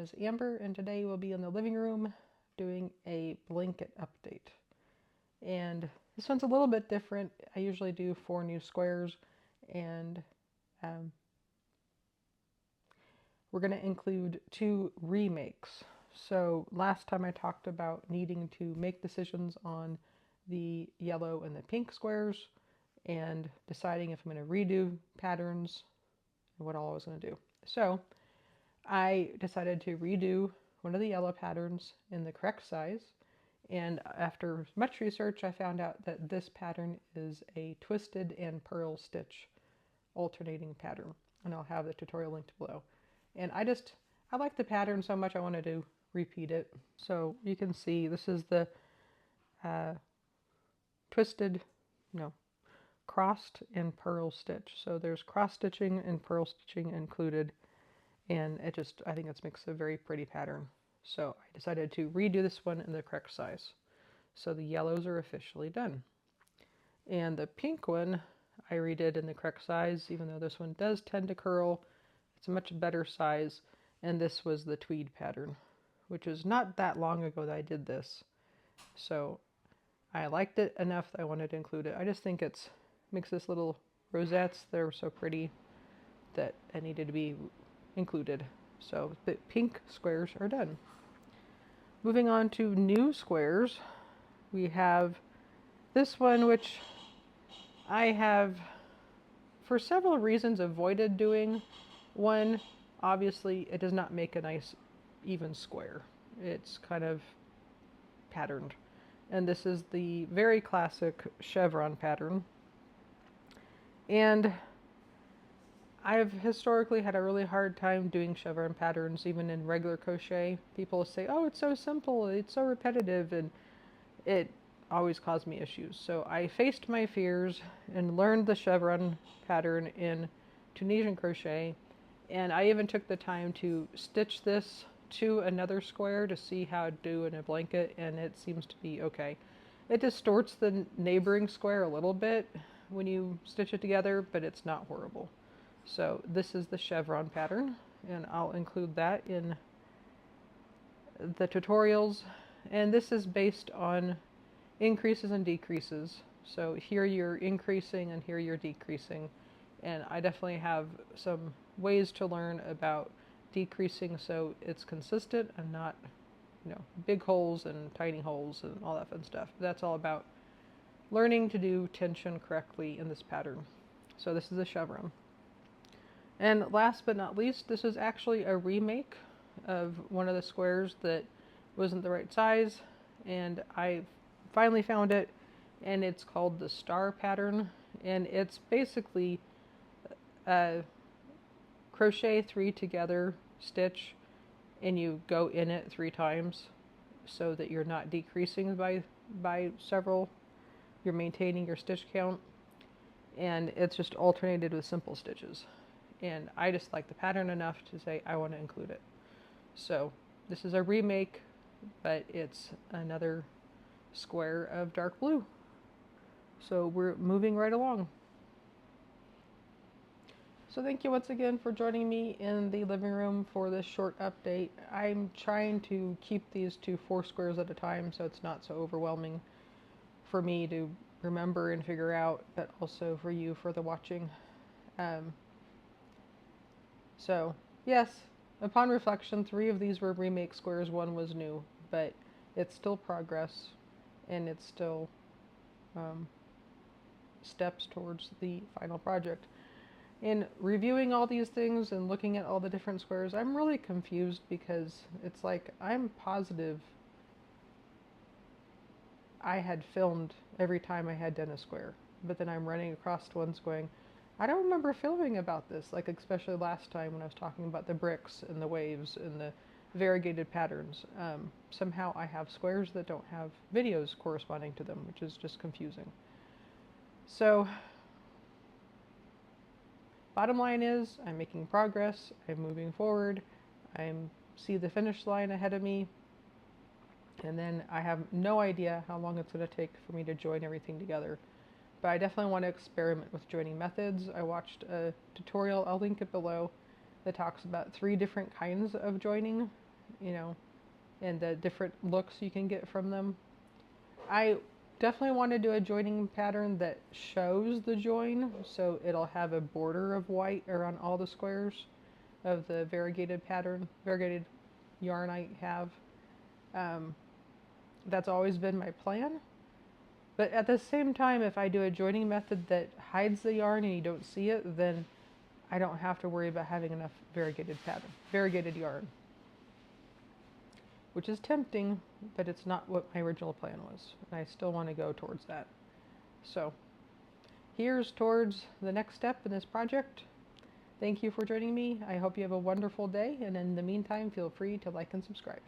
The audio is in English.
is Amber, and today we'll be in the living room doing a blanket update. And this one's a little bit different. I usually do 4 new squares, and we're going to include 2 remakes. So last time I talked about needing to make decisions on the yellow and the pink squares and deciding if I'm going to redo patterns and what all I was going to do. So I decided to redo one of the yellow patterns in the correct size, and after much research I found out that this pattern is a twisted and purl stitch alternating pattern, and I'll have the tutorial linked below. And I like the pattern so much I wanted to repeat it. So you can see this is the crossed and purl stitch. So there's cross stitching and purl stitching included. And I think it makes a very pretty pattern. So I decided to redo this one in the correct size. So the yellows are officially done. And the pink one I redid in the correct size, even though this one does tend to curl. It's a much better size. And this was the tweed pattern, which is not that long ago that I did this. So I liked it enough that I wanted to include it. I just think it makes this little rosettes. They're so pretty that it needed to be included. So the pink squares are done. Moving on to new squares, we have this one, which I have, for several reasons, avoided doing. One, obviously, it does not make a nice even square. It's kind of patterned. And this is the very classic chevron pattern. And I've historically had a really hard time doing chevron patterns, even in regular crochet. People say, oh, it's so simple, it's so repetitive, and it always caused me issues. So I faced my fears and learned the chevron pattern in Tunisian crochet, and I even took the time to stitch this to another square to see how to do in a blanket, and it seems to be okay. It distorts the neighboring square a little bit when you stitch it together, but it's not horrible. So this is the chevron pattern, and I'll include that in the tutorials. And this is based on increases and decreases. So here you're increasing and here you're decreasing. And I definitely have some ways to learn about decreasing so it's consistent and not, big holes and tiny holes and all that fun stuff. But that's all about learning to do tension correctly in this pattern. So this is a chevron. And last but not least, this is actually a remake of one of the squares that wasn't the right size, and I finally found it, and it's called the star pattern, and it's basically crochet 3 together stitch, and you go in it 3 times so that you're not decreasing by several, you're maintaining your stitch count, and it's just alternated with simple stitches. And I just like the pattern enough to say I want to include it. So this is a remake, but it's another square of dark blue. So we're moving right along. So thank you once again for joining me in the living room for this short update. I'm trying to keep these to 4 squares at a time so it's not so overwhelming for me to remember and figure out, but also for you for the watching. So, yes, upon reflection, 3 of these were remake squares, 1 was new, but it's still progress, and it's still steps towards the final project. In reviewing all these things and looking at all the different squares, I'm really confused because it's like I'm positive I had filmed every time I had done a square, but then I'm running across ones going, I don't remember filming about this, like especially last time when I was talking about the bricks and the waves and the variegated patterns. Somehow I have squares that don't have videos corresponding to them, which is just confusing. So, bottom line is, I'm making progress, I'm moving forward, I see the finish line ahead of me, and then I have no idea how long it's going to take for me to join everything together. But I definitely want to experiment with joining methods. I watched a tutorial, I'll link it below, that talks about 3 different kinds of joining. you know, and the different looks you can get from them. I definitely want to do a joining pattern that shows the join, so it'll have a border of white around all the squares of the variegated pattern, variegated yarn I have. That's always been my plan. But at the same time, if I do a joining method that hides the yarn and you don't see it, then I don't have to worry about having enough variegated pattern, variegated yarn. Which is tempting, but it's not what my original plan was. And I still want to go towards that. So here's towards the next step in this project. Thank you for joining me. I hope you have a wonderful day, and in the meantime, feel free to like and subscribe.